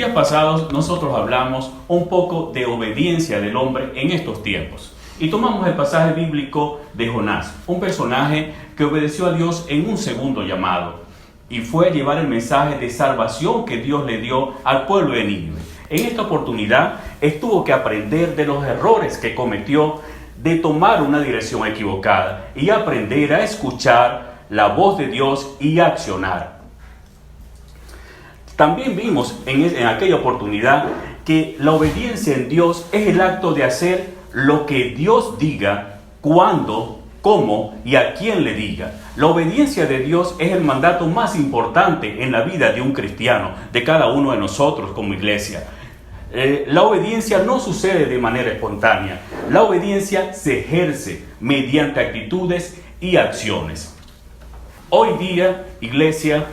días pasados nosotros hablamos un poco de obediencia del hombre en estos tiempos. Y tomamos el pasaje bíblico de Jonás, un personaje que obedeció a Dios en un segundo llamado y fue a llevar el mensaje de salvación que Dios le dio al pueblo de Nínive. En esta oportunidad tuvo que aprender de los errores que cometió, de tomar una dirección equivocada y aprender a escuchar la voz de Dios y accionar. También vimos en aquella oportunidad que la obediencia en Dios es el acto de hacer lo que Dios diga, cuándo, cómo y a quién le diga. La obediencia de Dios es el mandato más importante en la vida de un cristiano, de cada uno de nosotros como iglesia. La obediencia no sucede de manera espontánea. La obediencia se ejerce mediante actitudes y acciones. Hoy día, iglesia,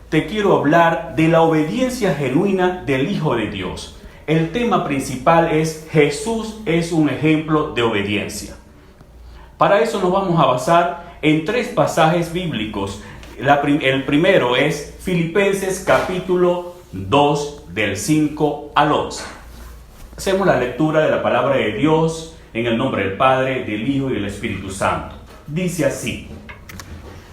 te quiero hablar de la obediencia genuina del Hijo de Dios. El tema principal es Jesús es un ejemplo de obediencia. Para eso nos vamos a basar en 3 pasajes bíblicos. El primero es Filipenses capítulo 2 del 5 al 11. Hacemos la lectura de la palabra de Dios en el nombre del Padre, del Hijo y del Espíritu Santo. Dice así: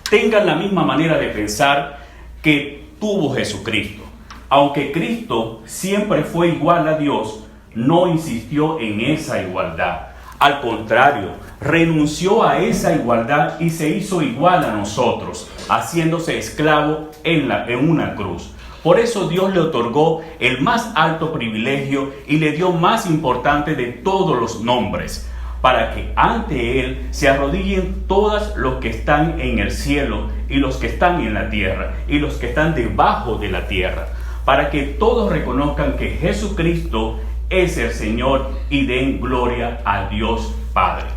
tengan la misma manera de pensar que tuvo Jesucristo. Aunque Cristo siempre fue igual a Dios, no insistió en esa igualdad. Al contrario, renunció a esa igualdad y se hizo igual a nosotros, haciéndose esclavo en una cruz. Por eso Dios le otorgó el más alto privilegio y le dio más importante de todos los nombres, para que ante Él se arrodillen todos los que están en el cielo y los que están en la tierra y los que están debajo de la tierra, para que todos reconozcan que Jesucristo es el Señor y den gloria a Dios Padre.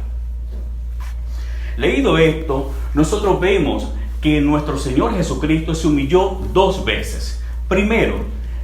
Leído esto, nosotros vemos que nuestro Señor Jesucristo se humilló 2 veces. Primero,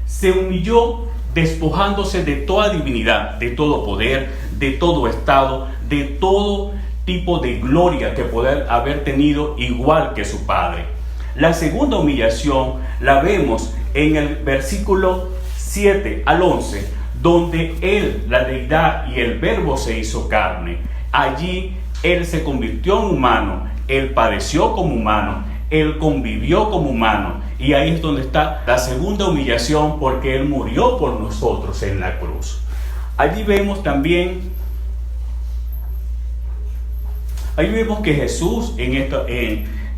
se humilló despojándose de toda divinidad, de todo poder, de todo estado, de todo tipo de gloria que pueda haber tenido igual que su Padre. La segunda humillación la vemos en el versículo 7 al 11, donde Él, la deidad y el verbo se hizo carne. Allí Él se convirtió en humano, Él padeció como humano, Él convivió como humano. Y ahí es donde está la segunda humillación, porque Él murió por nosotros en la cruz. Allí vemos también, que Jesús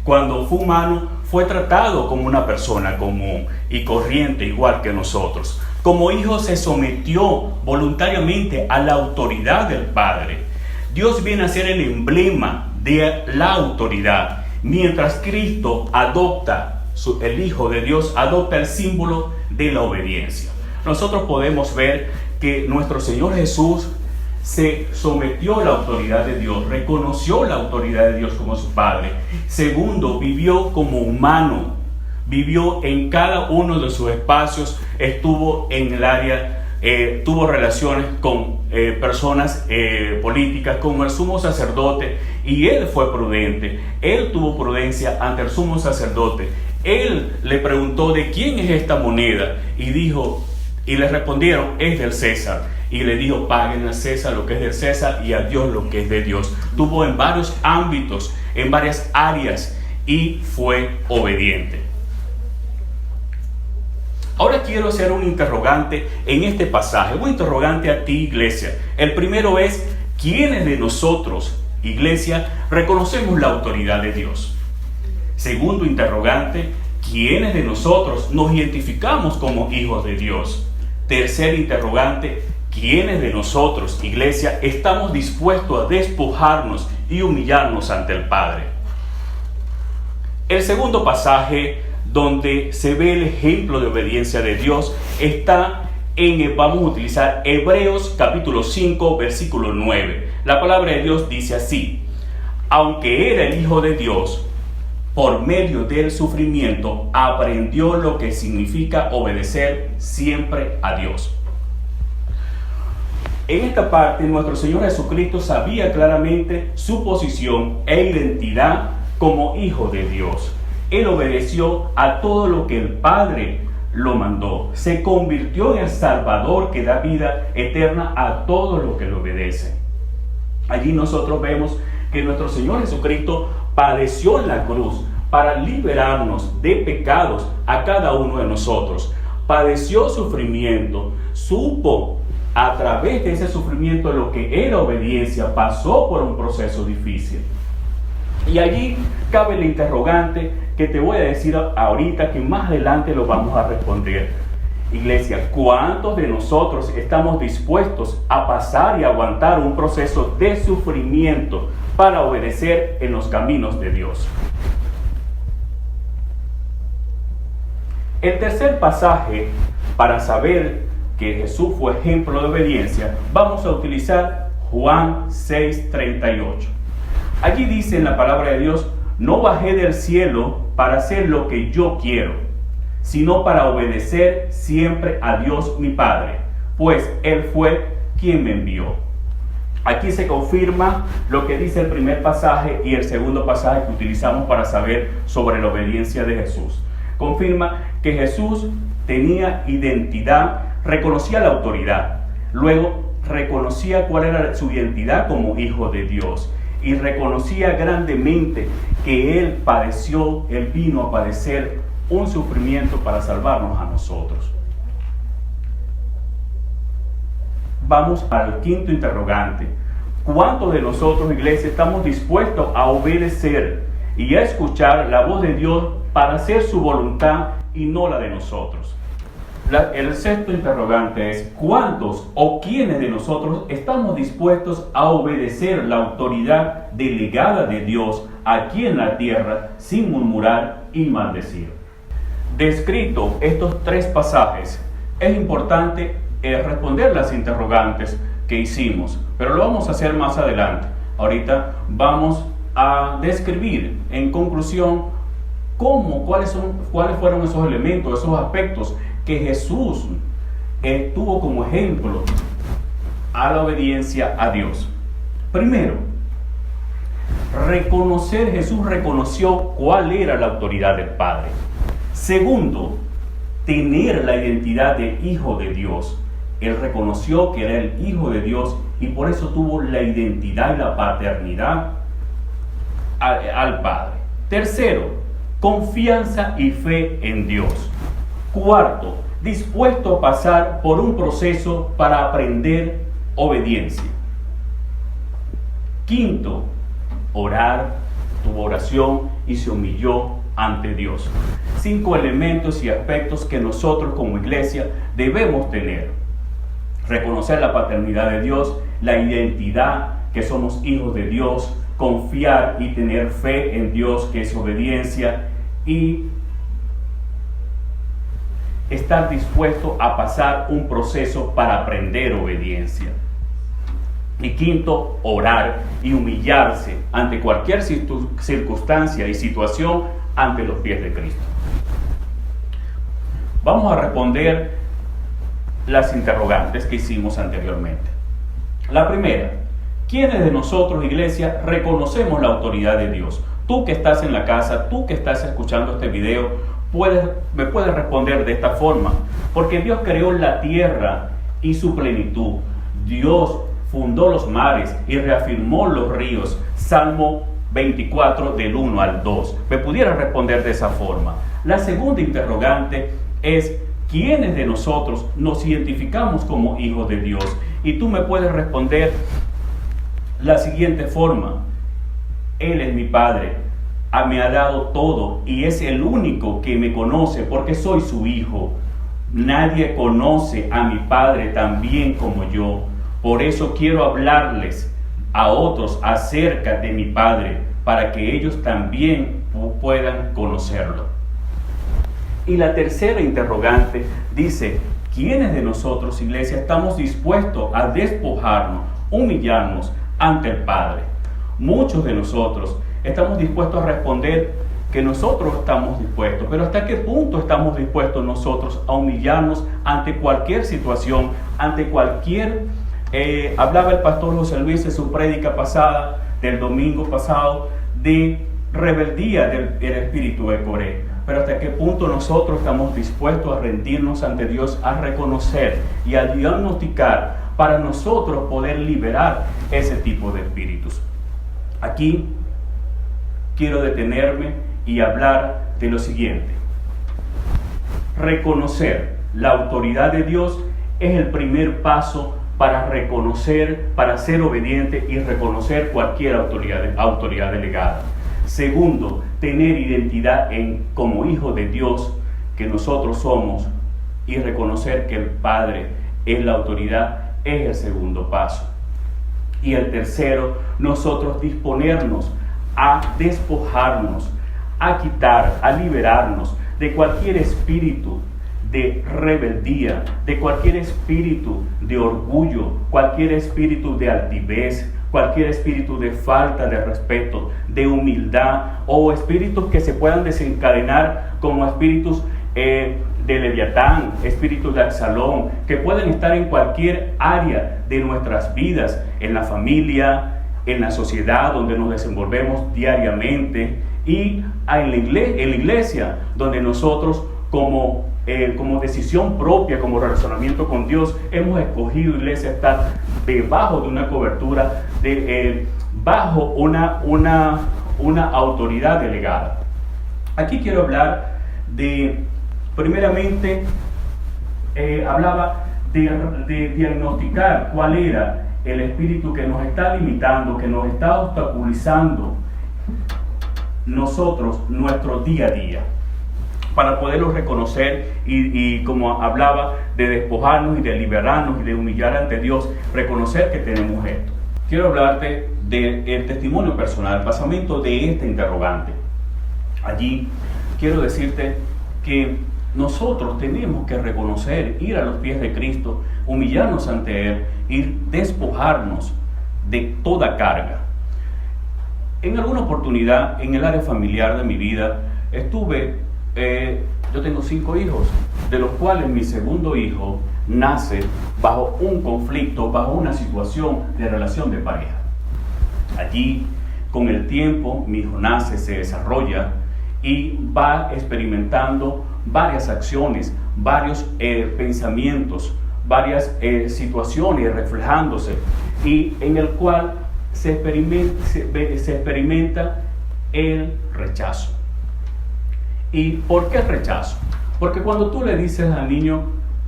cuando fue humano fue tratado como una persona común y corriente igual que nosotros. Como hijo se sometió voluntariamente a la autoridad del Padre. Dios viene a ser el emblema de la autoridad, mientras Cristo el Hijo de Dios adopta el símbolo de la obediencia. Nosotros podemos ver que nuestro Señor Jesús se sometió a la autoridad de Dios, reconoció la autoridad de Dios como su Padre. Segundo, vivió como humano, vivió en cada uno de sus espacios, estuvo en el área, tuvo relaciones con personas políticas, como el sumo sacerdote, y él fue prudente. Él tuvo prudencia ante el sumo sacerdote. Él le preguntó de quién es esta moneda y le respondieron, es del César. Y le dijo, paguen a César lo que es del César y a Dios lo que es de Dios. Tuvo en varios ámbitos, en varias áreas, y fue obediente. Ahora quiero hacer un interrogante en este pasaje, un interrogante a ti, iglesia. El primero es, ¿quiénes de nosotros, iglesia, reconocemos la autoridad de Dios? Segundo interrogante, ¿quiénes de nosotros nos identificamos como hijos de Dios? Tercer interrogante, ¿quiénes de nosotros, iglesia, estamos dispuestos a despojarnos y humillarnos ante el Padre? El segundo pasaje donde se ve el ejemplo de obediencia de Dios está vamos a utilizar Hebreos capítulo 5, versículo 9. La palabra de Dios dice así: aunque era el Hijo de Dios, por medio del sufrimiento aprendió lo que significa obedecer siempre a Dios. En esta parte, nuestro Señor Jesucristo sabía claramente su posición e identidad como Hijo de Dios. Él obedeció a todo lo que el Padre lo mandó. Se convirtió en el Salvador que da vida eterna a todos los que le obedecen. Allí nosotros vemos que nuestro Señor Jesucristo padeció en la cruz para liberarnos de pecados a cada uno de nosotros. Padeció sufrimiento, supo a través de ese sufrimiento lo que era obediencia, pasó por un proceso difícil. Y allí cabe el interrogante que te voy a decir ahorita, que más adelante lo vamos a responder. Iglesia, ¿cuántos de nosotros estamos dispuestos a pasar y aguantar un proceso de sufrimiento para obedecer en los caminos de Dios? El tercer pasaje para saber que Jesús fue ejemplo de obediencia, vamos a utilizar Juan 6:38. Allí dice en la palabra de Dios: no bajé del cielo para hacer lo que yo quiero, sino para obedecer siempre a Dios mi Padre, pues Él fue quien me envió. Aquí se confirma lo que dice el primer pasaje y el segundo pasaje que utilizamos para saber sobre la obediencia de Jesús. Confirma que Jesús tenía identidad, reconocía la autoridad, luego reconocía cuál era su identidad como hijo de Dios y reconocía grandemente que Él padeció, Él vino a padecer un sufrimiento para salvarnos a nosotros. Vamos al quinto interrogante. ¿Cuántos de nosotros, iglesia, estamos dispuestos a obedecer y a escuchar la voz de Dios para hacer su voluntad y no la de nosotros? El sexto interrogante es: ¿cuántos o quiénes de nosotros estamos dispuestos a obedecer la autoridad delegada de Dios aquí en la tierra sin murmurar y maldecir? Descrito estos tres pasajes, es importante responder las interrogantes que hicimos, pero lo vamos a hacer más adelante. Ahorita vamos a describir en conclusión cuáles fueron esos elementos, esos aspectos que Jesús tuvo como ejemplo a la obediencia a Dios. Primero, Jesús reconoció cuál era la autoridad del Padre. Segundo, tener la identidad de hijo de Dios. Él reconoció que era el hijo de Dios y por eso tuvo la identidad y la paternidad al Padre. Tercero, confianza y fe en Dios. Cuarto, dispuesto a pasar por un proceso para aprender obediencia. Quinto, tuvo oración y se humilló ante Dios. 5 elementos y aspectos que nosotros como iglesia debemos tener: reconocer la paternidad de Dios, la identidad que somos hijos de Dios, confiar y tener fe en Dios, que es obediencia, y estar dispuesto a pasar un proceso para aprender obediencia. Y quinto, orar y humillarse ante cualquier circunstancia y situación ante los pies de Cristo. Vamos a responder las interrogantes que hicimos anteriormente. La primera: ¿quiénes de nosotros, iglesia, reconocemos la autoridad de Dios? Tú que estás en la casa, tú que estás escuchando este video, me puedes responder de esta forma: porque Dios creó la tierra y su plenitud. Dios fundó los mares y reafirmó los ríos. Salmo 24 del 1 al 2. Me pudiera responder de esa forma. La segunda interrogante es: ¿quiénes de nosotros nos identificamos como hijos de Dios? Y tú me puedes responder la siguiente forma: Él es mi Padre, me ha dado todo y es el único que me conoce porque soy su hijo. Nadie conoce a mi Padre tan bien como yo. Por eso quiero hablarles a otros acerca de mi Padre, para que ellos también puedan conocerlo. Y la tercera interrogante dice: ¿quiénes de nosotros, iglesia, estamos dispuestos a despojarnos, humillarnos ante el Padre? Muchos de nosotros estamos dispuestos a responder que nosotros estamos dispuestos, pero ¿hasta qué punto estamos dispuestos nosotros a humillarnos ante cualquier situación, ante cualquier... hablaba el pastor José Luis en su prédica pasada, del domingo pasado, de rebeldía del espíritu de Coré. pero hasta qué punto nosotros estamos dispuestos a rendirnos ante Dios, a reconocer y a diagnosticar para nosotros poder liberar ese tipo de espíritus. Aquí quiero detenerme y hablar de lo siguiente. Reconocer la autoridad de Dios es el primer paso para reconocer, para ser obediente y reconocer cualquier autoridad delegada. Segundo, tener identidad como hijo de Dios que nosotros somos y reconocer que el Padre es la autoridad es el segundo paso. Y el tercero, nosotros disponernos a despojarnos, a quitar, a liberarnos de cualquier espíritu de rebeldía, de cualquier espíritu de orgullo, cualquier espíritu de altivez, cualquier espíritu de falta de respeto, de humildad, o espíritus que se puedan desencadenar como espíritus de Leviatán, espíritus de Absalón, que pueden estar en cualquier área de nuestras vidas, en la familia, en la sociedad donde nos desenvolvemos diariamente, y en la iglesia donde nosotros como decisión propia, como relacionamiento con Dios, hemos escogido, iglesia, estar debajo de una cobertura, bajo una autoridad delegada. Aquí quiero hablar primeramente, hablaba de diagnosticar cuál era el espíritu que nos está limitando, que nos está obstaculizando nuestro día a día, para poderlo reconocer y como hablaba, de despojarnos y de liberarnos y de humillar ante Dios, reconocer que tenemos esto. Quiero hablarte del testimonio personal, el basamento de este interrogante. Allí quiero decirte que nosotros tenemos que reconocer, ir a los pies de Cristo, humillarnos ante Él y despojarnos de toda carga. En alguna oportunidad, en el área familiar de mi vida, yo tengo 5 hijos, de los cuales mi segundo hijo nace bajo un conflicto, bajo una situación de relación de pareja. Allí, con el tiempo, mi hijo nace, se desarrolla y va experimentando varias acciones, varios pensamientos, varias situaciones reflejándose, y en el cual se experimenta el rechazo. ¿Y por qué el rechazo? Porque cuando tú le dices al niño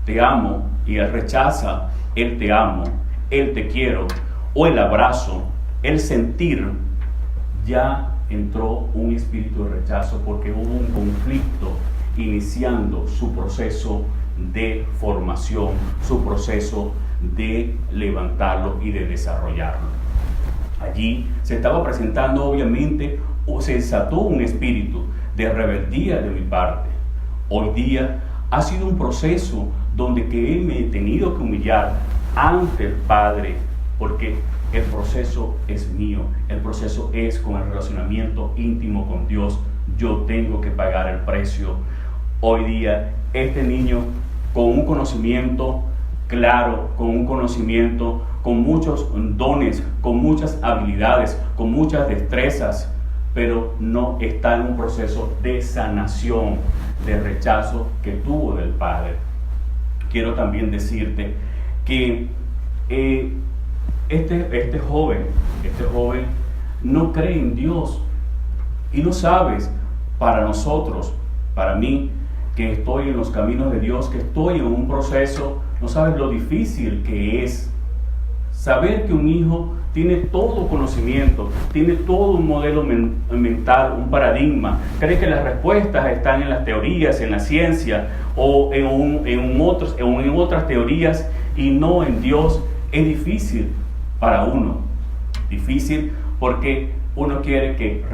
te amo y él rechaza el te amo, el te quiero o el abrazo, el sentir, ya entró un espíritu de rechazo, porque hubo un conflicto iniciando su proceso de formación, su proceso de levantarlo y de desarrollarlo. Allí se estaba presentando, obviamente, o se desató un espíritu de rebeldía de mi parte. Hoy día ha sido un proceso donde que me he tenido que humillar ante el Padre, porque el proceso es mío, el proceso es con el relacionamiento íntimo con Dios. Yo tengo que pagar el precio. Hoy día este niño, con un conocimiento claro, con un conocimiento, con muchos dones, con muchas habilidades, con muchas destrezas, pero no está en un proceso de sanación, de rechazo que tuvo del Padre. Quiero también decirte que este joven no cree en Dios, y no sabes, para nosotros, para mí, que estoy en los caminos de Dios, que estoy en un proceso, no sabes lo difícil que es saber que un hijo tiene todo conocimiento, tiene todo un modelo mental, un paradigma, cree que las respuestas están en las teorías, en la ciencia o en otras teorías y no en Dios. Es difícil para uno, difícil porque uno quiere que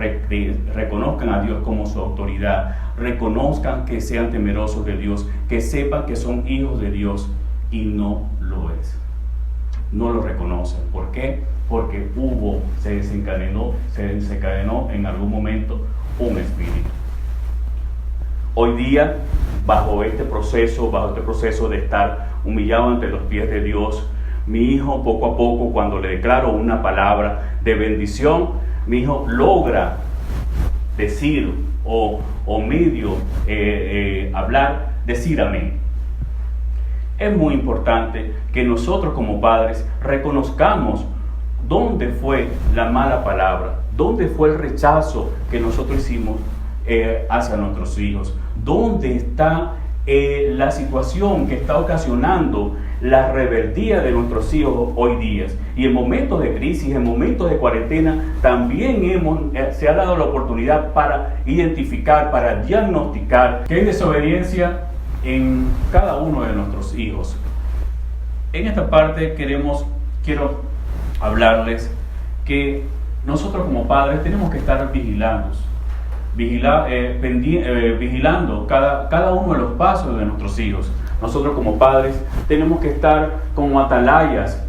reconozcan a Dios como su autoridad, reconozcan que sean temerosos de Dios, que sepan que son hijos de Dios, y no lo es. No lo reconocen. ¿Por qué? Porque se desencadenó en algún momento un espíritu. Hoy día, bajo este proceso de estar humillado ante los pies de Dios, mi hijo poco a poco, cuando le declaro una palabra de bendición, mi hijo logra decir o medio hablar, decir amén. Es muy importante que nosotros como padres reconozcamos dónde fue la mala palabra, dónde fue el rechazo que nosotros hicimos hacia nuestros hijos, dónde está la situación que está ocasionando la rebeldía de nuestros hijos hoy día. Y en momentos de crisis, en momentos de cuarentena, también se ha dado la oportunidad para identificar, para diagnosticar que hay desobediencia en cada uno de nuestros hijos. En esta parte quiero hablarles que nosotros como padres tenemos que estar vigilando cada uno de los pasos de nuestros hijos. Nosotros como padres tenemos que estar como atalayas,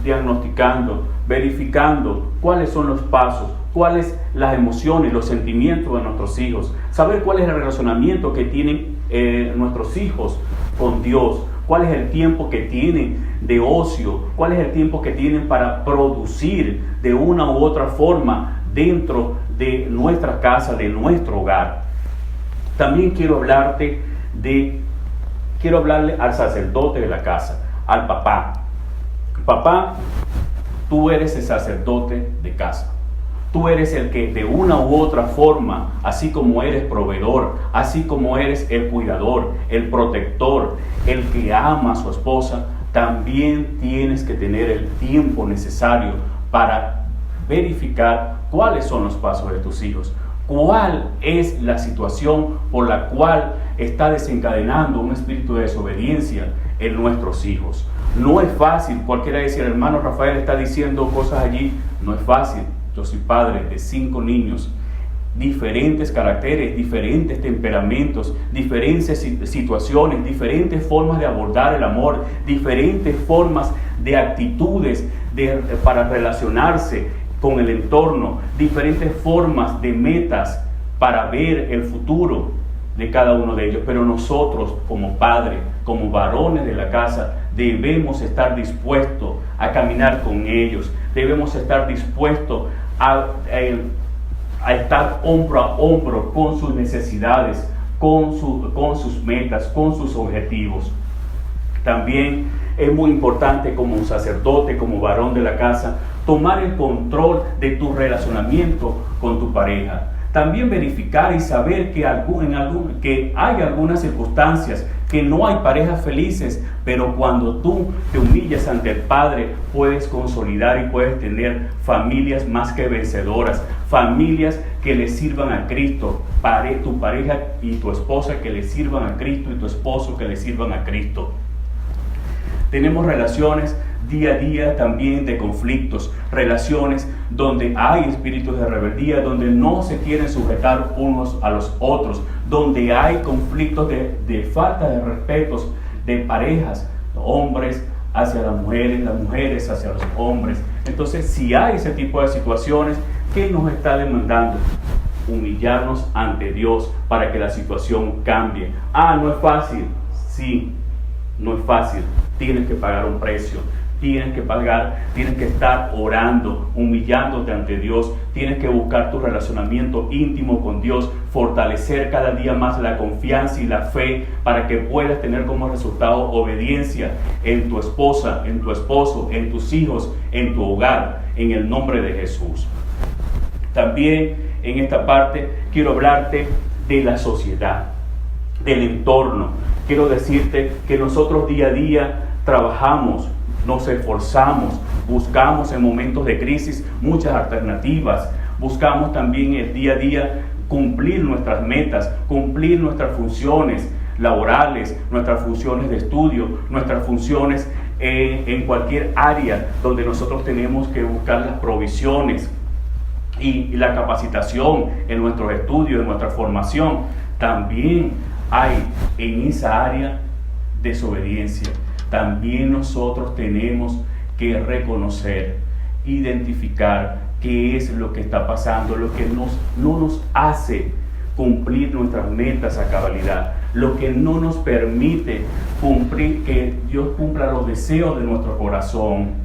diagnosticando, verificando cuáles son los pasos, cuáles las emociones, los sentimientos de nuestros hijos, saber cuál es el relacionamiento que tienen nuestros hijos con Dios, cuál es el tiempo que tienen de ocio, cuál es el tiempo que tienen para producir de una u otra forma dentro de nuestra casa, de nuestro hogar. También quiero hablarle al sacerdote de la casa, al papá. Papá, tú eres el sacerdote de casa. Tú eres el que de una u otra forma, así como eres proveedor, así como eres el cuidador, el protector, el que ama a su esposa, también tienes que tener el tiempo necesario para verificar cuáles son los pasos de tus hijos, cuál es la situación por la cual está desencadenando un espíritu de desobediencia en nuestros hijos. No es fácil, cualquiera dice, el hermano Rafael está diciendo cosas allí, no es fácil. Yo soy padre de 5 niños, diferentes caracteres, diferentes temperamentos, diferentes situaciones, diferentes formas de abordar el amor, diferentes formas de actitudes para relacionarse con el entorno, diferentes formas de metas para ver el futuro de cada uno de ellos. Pero nosotros como padres, como varones de la casa, debemos estar dispuestos a caminar con ellos, debemos estar dispuestos a estar hombro a hombro con sus necesidades, con sus metas, con sus objetivos. También es muy importante como un sacerdote, como varón de la casa, tomar el control de tu relacionamiento con tu pareja. También verificar y saber que hay algunas circunstancias que no hay parejas felices, pero cuando tú te humillas ante el Padre, puedes consolidar y puedes tener familias más que vencedoras, familias que le sirvan a Cristo, tu pareja y tu esposa que le sirvan a Cristo y tu esposo que le sirvan a Cristo. Tenemos relaciones día a día también de conflictos, relaciones donde hay espíritus de rebeldía, donde no se quieren sujetar unos a los otros, donde hay conflictos de falta de respetos de parejas, hombres hacia las mujeres hacia los hombres. Entonces, si hay ese tipo de situaciones, ¿qué nos está demandando? Humillarnos ante Dios para que la situación cambie. No es fácil. Sí, no es fácil. Tienes que pagar un precio. Tienes que estar orando, humillándote ante Dios. Tienes que buscar tu relacionamiento íntimo con Dios, fortalecer cada día más la confianza y la fe para que puedas tener como resultado obediencia en tu esposa, en tu esposo, en tus hijos, en tu hogar, en el nombre de Jesús. También en esta parte quiero hablarte de la sociedad, del entorno. Quiero decirte que nosotros día a día trabajamos, nos esforzamos, buscamos en momentos de crisis muchas alternativas, buscamos también el día a día cumplir nuestras metas, cumplir nuestras funciones laborales, nuestras funciones de estudio, nuestras funciones en cualquier área donde nosotros tenemos que buscar las provisiones y la capacitación en nuestros estudios, en nuestra formación. También hay en esa área desobediencia. También nosotros tenemos que reconocer, identificar qué es lo que está pasando, lo que no nos hace cumplir nuestras metas a cabalidad, lo que no nos permite cumplir, que Dios cumpla los deseos de nuestro corazón.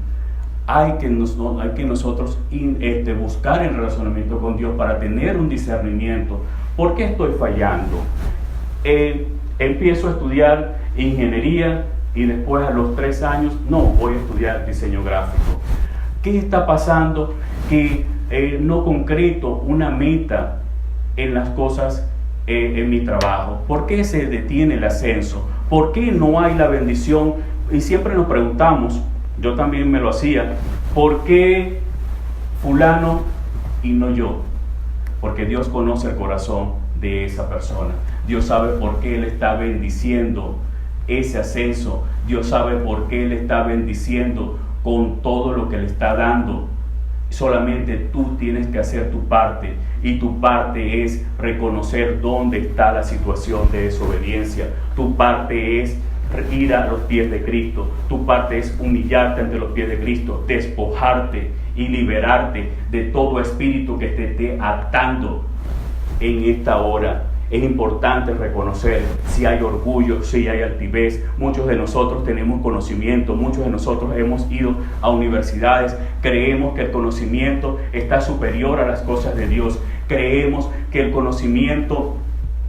Hay que nosotros buscar el relacionamiento con Dios para tener un discernimiento, ¿Por qué estoy fallando? Empiezo a estudiar ingeniería y después a los 3 años, no, voy a estudiar diseño gráfico. ¿Qué está pasando? Que no concreto una meta en las cosas en mi trabajo. ¿Por qué se detiene el ascenso? ¿Por qué no hay la bendición? Y siempre nos preguntamos, yo también me lo hacía, ¿por qué fulano y no yo? Porque Dios conoce el corazón de esa persona. Dios sabe por qué Él está bendiciendo ese ascenso. Dios sabe por qué Él está bendiciendo con todo lo que le está dando. Solamente tú tienes que hacer tu parte, y tu parte es reconocer dónde está la situación de desobediencia. Tu parte es ir a los pies de Cristo. Tu parte es humillarte ante los pies de Cristo, despojarte y liberarte de todo espíritu que te esté atando en esta hora. Es importante reconocer si hay orgullo, si hay altivez. Muchos de nosotros tenemos conocimiento, muchos de nosotros hemos ido a universidades, creemos que el conocimiento está superior a las cosas de Dios. Creemos que el conocimiento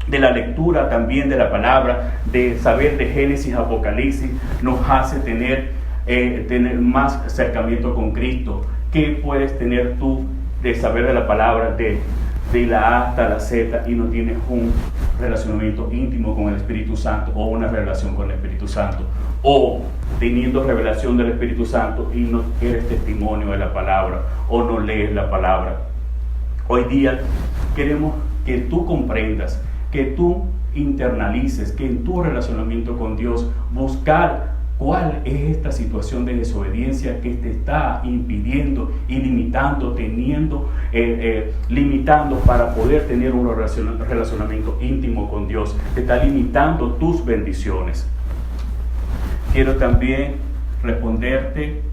de la lectura también de la palabra, de saber de Génesis, Apocalipsis, nos hace tener más acercamiento con Cristo. ¿Qué puedes tener tú de saber de la palabra de la A hasta la Z y no tienes un relacionamiento íntimo con el Espíritu Santo, o una relación con el Espíritu Santo, o teniendo revelación del Espíritu Santo y no eres testimonio de la palabra, o no lees la palabra? Hoy día queremos que tú comprendas, que tú internalices, que en tu relacionamiento con Dios buscar cuál es esta situación de desobediencia que te está impidiendo y limitando, limitando para poder tener un relacionamiento íntimo con Dios. Te está limitando tus bendiciones. Quiero también responderte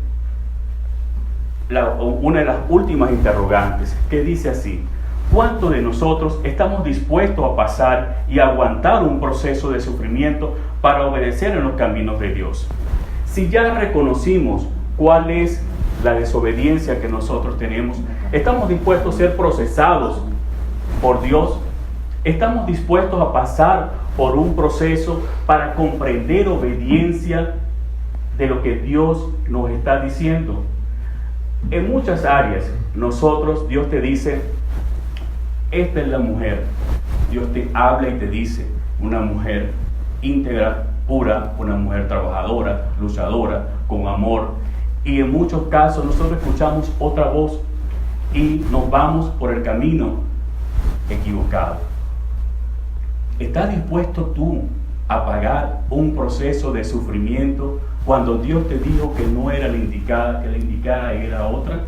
una de las últimas interrogantes, que dice así: ¿cuántos de nosotros estamos dispuestos a pasar y aguantar un proceso de sufrimiento para obedecer en los caminos de Dios? Si ya reconocimos cuál es la desobediencia que nosotros tenemos, ¿estamos dispuestos a ser procesados por Dios? ¿Estamos dispuestos a pasar por un proceso para comprender obediencia de lo que Dios nos está diciendo? En muchas áreas, Dios te dice: esta es la mujer. Dios te habla y te dice: una mujer íntegra, pura, una mujer trabajadora, luchadora, con amor. Y en muchos casos nosotros escuchamos otra voz y nos vamos por el camino equivocado. ¿Estás dispuesto tú a pagar un proceso de sufrimiento cuando Dios te dijo que no era la indicada, que la indicada era otra?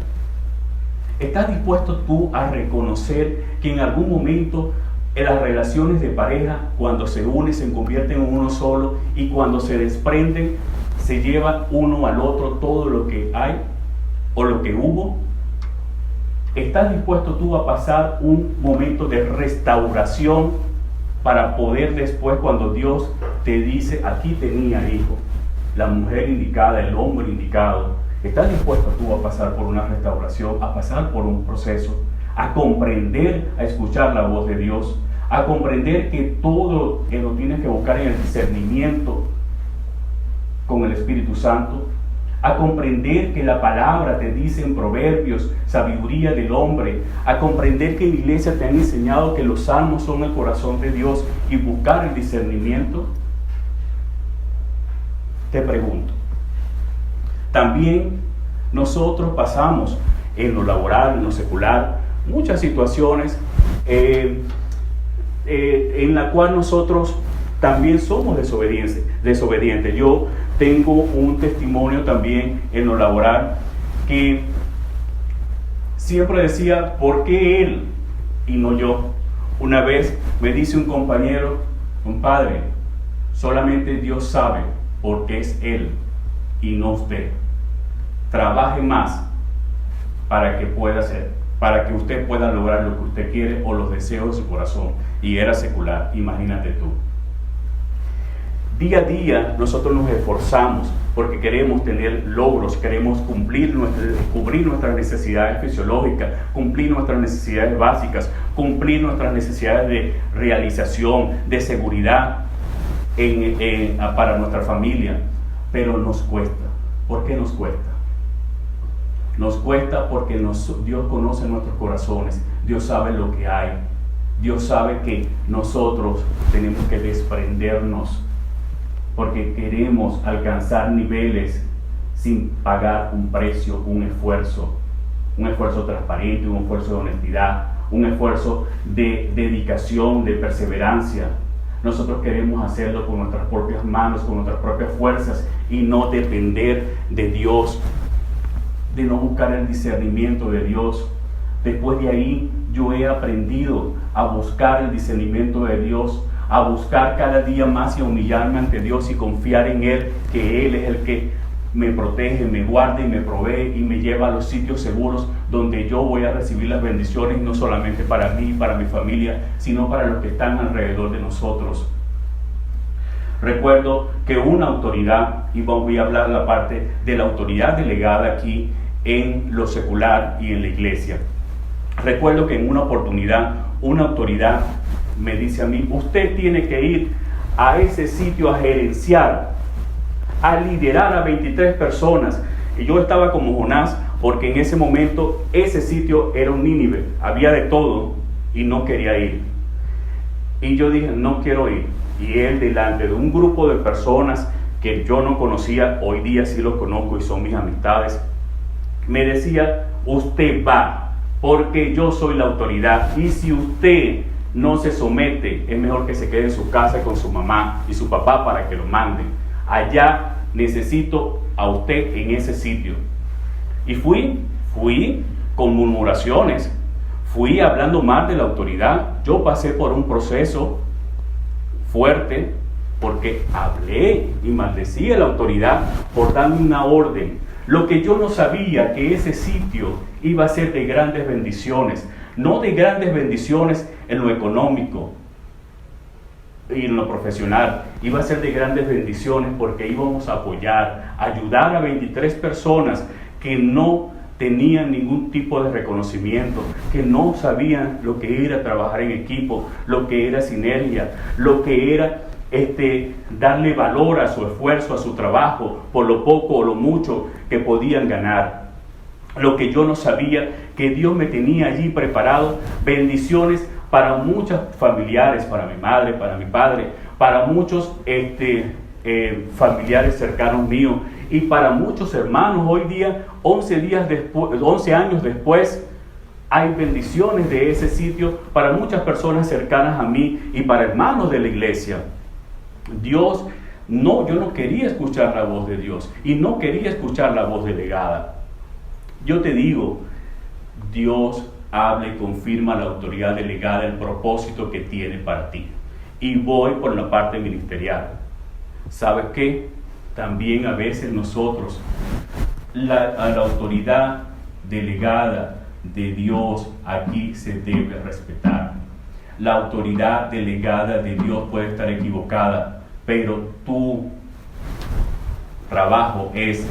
¿Estás dispuesto tú a reconocer que en algún momento en las relaciones de pareja, cuando se unen, se convierten en uno solo, y cuando se desprenden, se llevan uno al otro todo lo que hay o lo que hubo? ¿Estás dispuesto tú a pasar un momento de restauración para poder después, cuando Dios te dice: aquí tenía hijo, la mujer indicada, el hombre indicado? ¿Estás dispuesto tú a pasar por una restauración, a pasar por un proceso, a comprender, a escuchar la voz de Dios, a comprender que todo lo tienes que buscar en el discernimiento con el Espíritu Santo, a comprender que la palabra te dice en Proverbios, sabiduría del hombre, a comprender que en la iglesia te han enseñado que los salmos son el corazón de Dios, y buscar el discernimiento? Te pregunto. También nosotros pasamos en lo laboral, en lo secular, muchas situaciones en la cual nosotros también somos desobedientes. Yo tengo un testimonio también en lo laboral, que siempre decía: ¿por qué él y no yo? Una vez me dice un compañero: compadre, solamente Dios sabe por qué es él y no usted. Trabaje más para que usted pueda lograr lo que usted quiere o los deseos de su corazón. Y era secular, imagínate tú. Día a día nosotros nos esforzamos porque queremos tener logros, queremos cubrir nuestras necesidades fisiológicas, cumplir nuestras necesidades básicas, cumplir nuestras necesidades de realización, de seguridad para nuestra familia, pero nos cuesta. ¿Por qué nos cuesta? Nos cuesta porque Dios conoce nuestros corazones, Dios sabe lo que hay, Dios sabe que nosotros tenemos que desprendernos porque queremos alcanzar niveles sin pagar un precio, un esfuerzo transparente, un esfuerzo de honestidad, un esfuerzo de dedicación, de perseverancia. Nosotros queremos hacerlo con nuestras propias manos, con nuestras propias fuerzas y no depender de Dios, de no buscar el discernimiento de Dios. Después de ahí yo he aprendido a buscar el discernimiento de Dios, a buscar cada día más y a humillarme ante Dios y confiar en Él, que Él es el que me protege, me guarda y me provee y me lleva a los sitios seguros donde yo voy a recibir las bendiciones, no solamente para mí y para mi familia, sino para los que están alrededor de nosotros. Recuerdo que una autoridad, y voy a hablar la parte de la autoridad delegada aquí en lo secular y en la iglesia. Recuerdo que en una oportunidad una autoridad me dice a mí: usted tiene que ir a ese sitio a gerenciar, a liderar a 23 personas. Y yo estaba como Jonás, porque en ese momento ese sitio era un Nínive, había de todo y no quería ir. Y yo dije: no quiero ir. Y él, delante de un grupo de personas que yo no conocía, hoy día sí los conozco y son mis amistades, me decía: usted va, porque yo soy la autoridad, y si usted no se somete, es mejor que se quede en su casa con su mamá y su papá para que lo manden. Allá necesito a usted en ese sitio. Y fui con murmuraciones, fui hablando mal de la autoridad. Yo pasé por un proceso fuerte porque hablé y maldecí a la autoridad por darme una orden. Lo que yo no sabía, que ese sitio iba a ser de grandes bendiciones, no de grandes bendiciones en lo económico y en lo profesional, iba a ser de grandes bendiciones porque íbamos a apoyar, ayudar a 23 personas que no tenían ningún tipo de reconocimiento, que no sabían lo que era trabajar en equipo, lo que era sinergia, lo que era darle valor a su esfuerzo, a su trabajo, por lo poco o lo mucho que podían ganar. Lo que yo no sabía, que Dios me tenía allí preparado bendiciones para muchos familiares, para mi madre, para mi padre, para muchos familiares cercanos míos y para muchos hermanos. Hoy día, 11 años después, hay bendiciones de ese sitio para muchas personas cercanas a mí y para hermanos de la iglesia. Yo no quería escuchar la voz de Dios y no quería escuchar la voz delegada. Yo te digo, Dios habla y confirma la autoridad delegada, el propósito que tiene para ti. Y voy por la parte ministerial. ¿Sabes qué? También a veces nosotros, a la autoridad delegada de Dios aquí se debe respetar. La autoridad delegada de Dios puede estar equivocada, pero tu trabajo es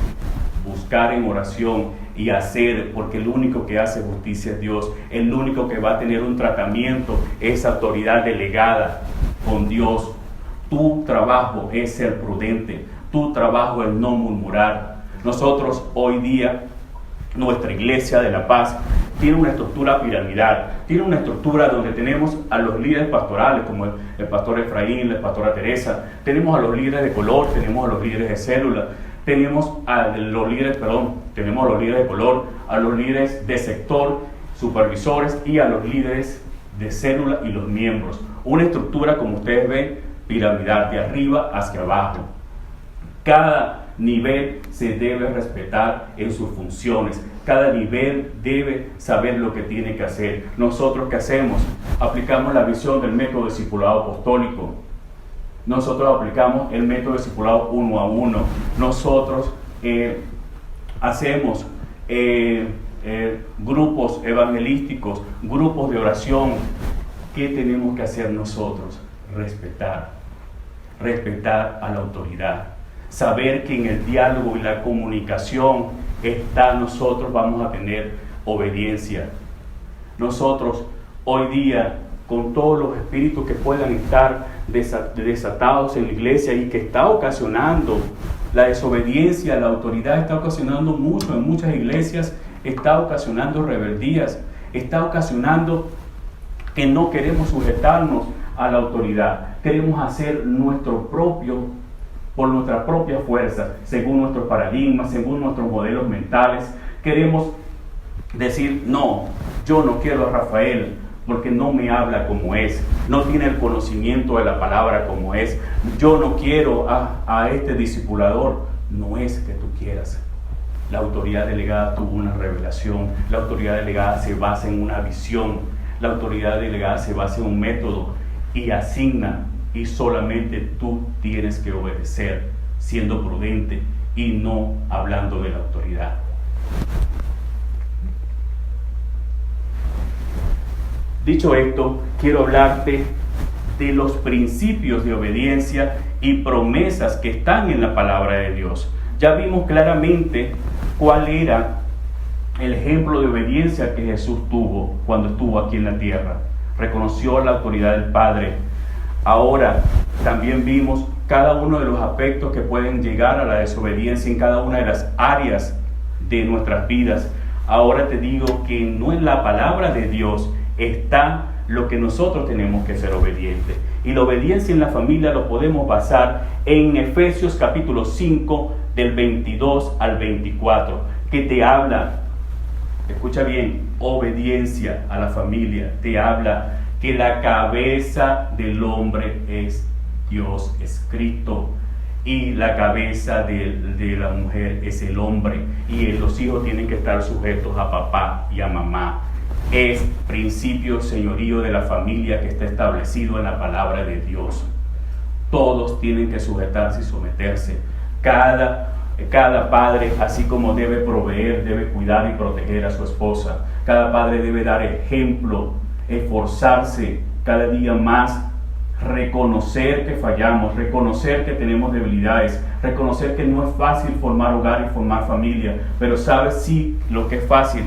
buscar en oración y hacer, porque el único que hace justicia es Dios. El único que va a tener un tratamiento es autoridad delegada con Dios. Tu trabajo es ser prudente, tu trabajo es no murmurar. Nosotros hoy día, nuestra iglesia de La Paz tiene una estructura piramidal, tiene una estructura donde tenemos a los líderes pastorales como el pastor Efraín, la pastora Teresa, tenemos a los líderes de color, tenemos a los líderes de célula, tenemos a los líderes de color, a los líderes de sector, supervisores y a los líderes de célula y los miembros. Una estructura, como ustedes ven, piramidal, de arriba hacia abajo. Cada nivel se debe respetar en sus funciones. Cada nivel debe saber lo que tiene que hacer. Nosotros, ¿qué hacemos? Aplicamos la visión del método de discipulado apostólico. Nosotros aplicamos el método de discipulado 1 a 1. Nosotros hacemos grupos evangelísticos, grupos de oración. ¿Qué tenemos que hacer nosotros? Respetar a la autoridad. Saber que en el diálogo y la comunicación nosotros vamos a tener obediencia. Nosotros hoy día, con todos los espíritus que puedan estar desatados en la iglesia y que está ocasionando la desobediencia a la autoridad, está ocasionando mucho en muchas iglesias, está ocasionando rebeldías, está ocasionando que no queremos sujetarnos a la autoridad, queremos hacer por nuestra propia fuerza, según nuestros paradigmas, según nuestros modelos mentales. Queremos decir, no, yo no quiero a Rafael porque no me habla como es, no tiene el conocimiento de la palabra como es. Yo no quiero a este discipulador. No es que tú quieras. La autoridad delegada tuvo una revelación, la autoridad delegada se basa en una visión, la autoridad delegada se basa en un método y asigna, y solamente tú tienes que obedecer, siendo prudente y no hablando de la autoridad. Dicho esto, quiero hablarte de los principios de obediencia y promesas que están en la palabra de Dios. Ya vimos claramente cuál era el ejemplo de obediencia que Jesús tuvo cuando estuvo aquí en la tierra. Reconoció la autoridad del Padre. Ahora también vimos cada uno de los aspectos que pueden llegar a la desobediencia en cada una de las áreas de nuestras vidas. Ahora te digo que no en la palabra de Dios está lo que nosotros tenemos que ser obedientes. Y la obediencia en la familia lo podemos basar en Efesios capítulo 5 del 22 al 24, que te habla, escucha bien, obediencia a la familia. Te habla que la cabeza del hombre es Dios, es Cristo, y la cabeza de la mujer es el hombre, y los hijos tienen que estar sujetos a papá y a mamá. Es principio señorío de la familia que está establecido en la palabra de Dios. Todos tienen que sujetarse y someterse. Cada padre, así como debe proveer, debe cuidar y proteger a su esposa. Cada padre debe dar ejemplo, esforzarse cada día más, reconocer que fallamos, reconocer que tenemos debilidades, reconocer que no es fácil formar hogar y formar familia, pero sabes sí lo que es fácil,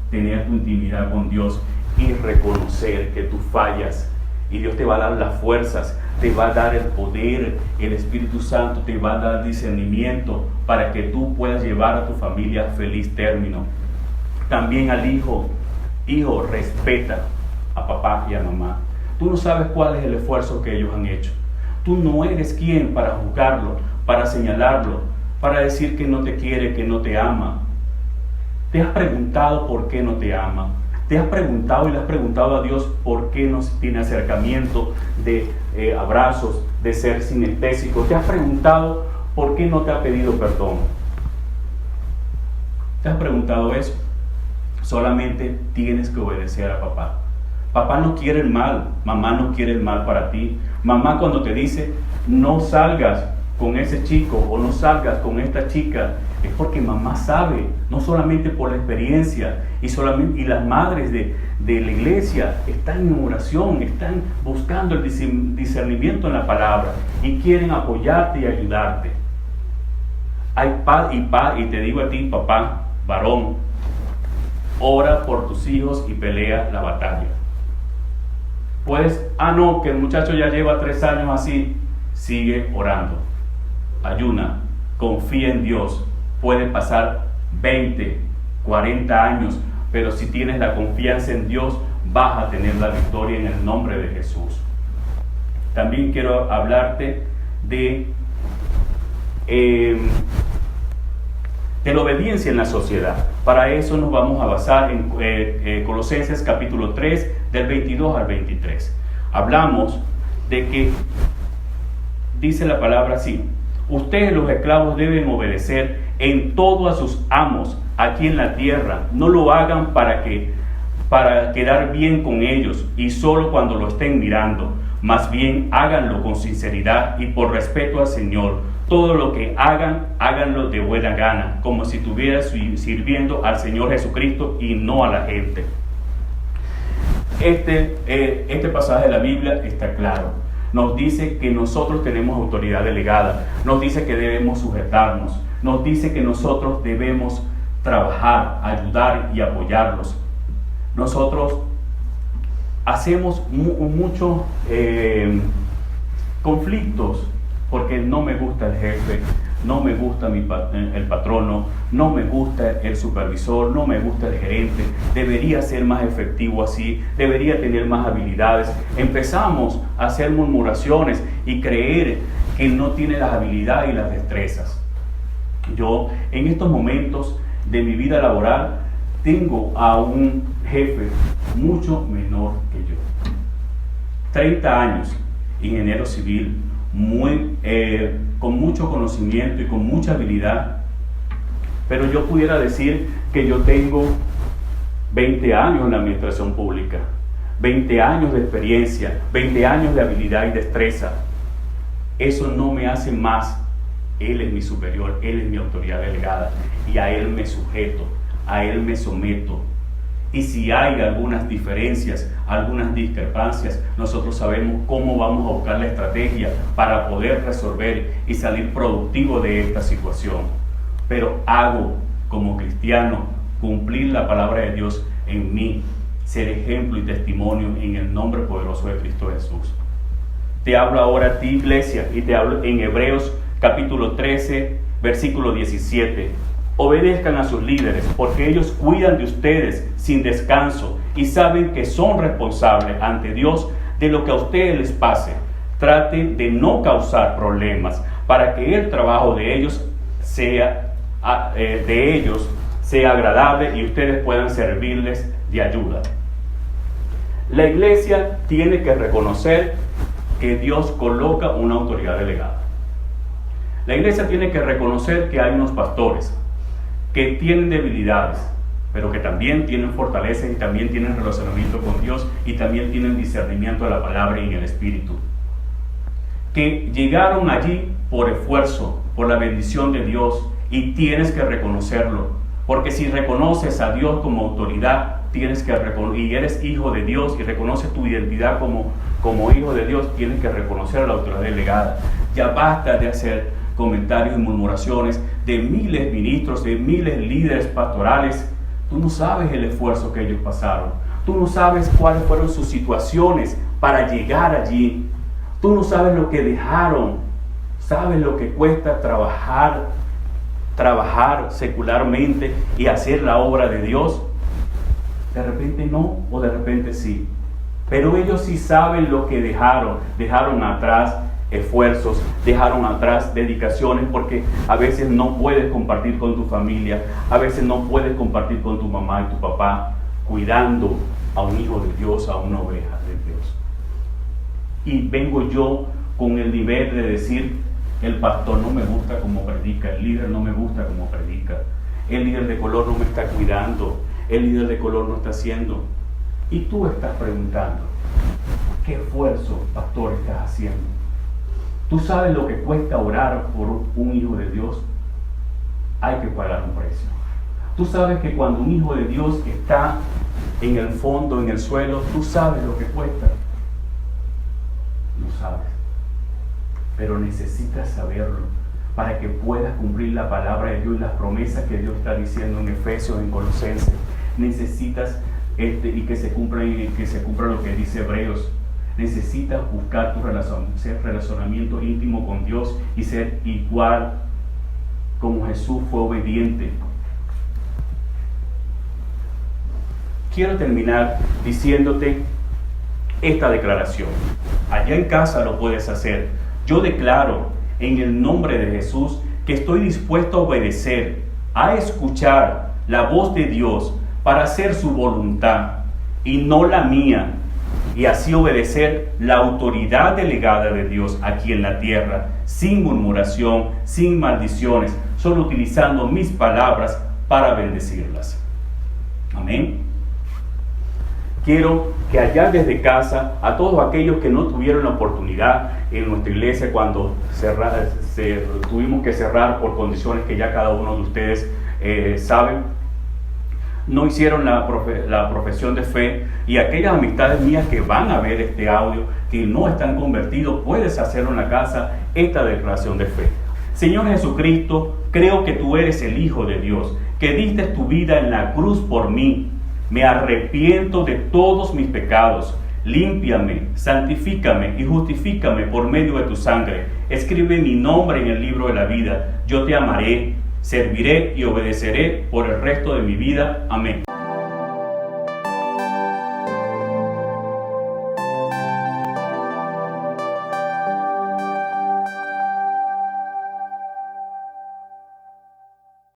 tener tu intimidad con Dios y reconocer que tú fallas, y Dios te va a dar las fuerzas, te va a dar el poder, el Espíritu Santo te va a dar discernimiento para que tú puedas llevar a tu familia a feliz término. También al hijo, respeta a papá y a mamá. Tú no sabes cuál es el esfuerzo que ellos han hecho. Tú no eres quien para juzgarlo, para señalarlo, para decir que no te quiere, que no te ama. ¿Te has preguntado por qué no te ama? ¿Te has preguntado y le has preguntado a Dios por qué no tiene acercamiento de abrazos, de ser sinestésico? ¿Te has preguntado por qué no te ha pedido perdón? ¿Te has preguntado eso? Solamente tienes que obedecer a papá. Papá no quiere el mal, mamá no quiere el mal para ti. Mamá cuando te dice no salgas con ese chico o no salgas con esta chica, es porque mamá sabe, no solamente por la experiencia, y las madres de la iglesia están en oración, están buscando el discernimiento en la palabra y quieren apoyarte y ayudarte. Y te digo a ti, papá, varón, ora por tus hijos y pelea la batalla. Pues, no, que el muchacho ya lleva 3 años así, sigue orando, ayuna, confía en Dios. Puede pasar 20, 40 años, pero si tienes la confianza en Dios, vas a tener la victoria en el nombre de Jesús. También quiero hablarte de la obediencia en la sociedad. Para eso nos vamos a basar en Colosenses capítulo 3, del 22 al 23. Hablamos de que, dice la palabra así: ustedes los esclavos deben obedecer en todo a sus amos aquí en la tierra. No lo hagan para quedar bien con ellos y solo cuando lo estén mirando. Más bien háganlo con sinceridad y por respeto al Señor. Todo lo que hagan, háganlo de buena gana, como si estuvieras sirviendo al Señor Jesucristo y no a la gente. Este pasaje de la Biblia está claro. Nos dice que nosotros tenemos autoridad delegada. Nos dice que debemos sujetarnos. Nos dice que nosotros debemos trabajar, ayudar y apoyarlos. Nosotros hacemos muchos conflictos, porque no me gusta el jefe, no me gusta el patrono, no me gusta el supervisor, no me gusta el gerente, debería ser más efectivo así, debería tener más habilidades. Empezamos a hacer murmuraciones y creer que no tiene las habilidades y las destrezas. Yo, en estos momentos de mi vida laboral, tengo a un jefe mucho menor que yo. 30 años, ingeniero civil, con mucho conocimiento y con mucha habilidad, pero yo pudiera decir que yo tengo 20 años en la administración pública, 20 años de experiencia, 20 años de habilidad y destreza. Eso no me hace más. Él es mi superior, Él es mi autoridad delegada y a Él me sujeto, a Él me someto. Y si hay algunas diferencias, algunas discrepancias, nosotros sabemos cómo vamos a buscar la estrategia para poder resolver y salir productivo de esta situación. Pero hago como cristiano cumplir la palabra de Dios en mí, ser ejemplo y testimonio en el nombre poderoso de Cristo Jesús. Te hablo ahora a ti, iglesia, y te hablo en Hebreos capítulo 13, versículo 17. Obedezcan a sus líderes, porque ellos cuidan de ustedes sin descanso y saben que son responsables ante Dios de lo que a ustedes les pase. Traten de no causar problemas para que el trabajo de ellos sea agradable y ustedes puedan servirles de ayuda. La iglesia tiene que reconocer que Dios coloca una autoridad delegada. La iglesia tiene que reconocer que hay unos pastores que tienen debilidades, pero que también tienen fortalezas y también tienen relacionamiento con Dios y también tienen discernimiento de la palabra y en el Espíritu. Que llegaron allí por esfuerzo, por la bendición de Dios, y tienes que reconocerlo, porque si reconoces a Dios como autoridad, y eres hijo de Dios y reconoces tu identidad como hijo de Dios, tienes que reconocer a la autoridad delegada. Ya basta de hacer comentarios y murmuraciones de miles de ministros, de miles de líderes pastorales. Tú no sabes el esfuerzo que ellos pasaron. Tú no sabes cuáles fueron sus situaciones para llegar allí. Tú no sabes lo que dejaron. Sabes lo que cuesta trabajar secularmente y hacer la obra de Dios. De repente no, o de repente sí. Pero ellos sí saben lo que dejaron atrás. Esfuerzos, dejaron atrás dedicaciones, porque a veces no puedes compartir con tu familia, a veces no puedes compartir con tu mamá y tu papá, cuidando a un hijo de Dios, a una oveja de Dios. Y vengo yo con el nivel de decir, el pastor no me gusta como predica, el líder no me gusta como predica, el líder de color no me está cuidando, el líder de color no está haciendo. Y tú estás preguntando, ¿qué esfuerzo, pastor, estás haciendo? Tú sabes lo que cuesta orar por un hijo de Dios. Hay que pagar un precio. Tú sabes que cuando un hijo de Dios está en el fondo, en el suelo, tú sabes lo que cuesta. Lo sabes. Pero necesitas saberlo para que puedas cumplir la palabra de Dios y las promesas que Dios está diciendo en Efesios, en Colosenses. Necesitas y que se cumpla lo que dice Hebreos. Necesitas buscar ser relacionamiento íntimo con Dios y ser igual como Jesús fue obediente. Quiero terminar diciéndote esta declaración. Allá en casa lo puedes hacer. Yo declaro en el nombre de Jesús que estoy dispuesto a obedecer, a escuchar la voz de Dios para hacer su voluntad y no la mía, y así obedecer la autoridad delegada de Dios aquí en la tierra, sin murmuración, sin maldiciones, solo utilizando mis palabras para bendecirlas. Amén. Quiero que allá desde casa, a todos aquellos que no tuvieron la oportunidad en nuestra iglesia cuando tuvimos que cerrar por condiciones que ya cada uno de ustedes saben, no hicieron la profesión de fe, y aquellas amistades mías que van a ver este audio, que no están convertidos, puedes hacerlo en la casa, esta declaración de fe. Señor Jesucristo, creo que tú eres el Hijo de Dios, que diste tu vida en la cruz por mí. Me arrepiento de todos mis pecados. límpiame, santifícame y justifícame por medio de tu sangre. Escribe mi nombre en el libro de la vida. Yo te amaré, serviré y obedeceré por el resto de mi vida. Amén.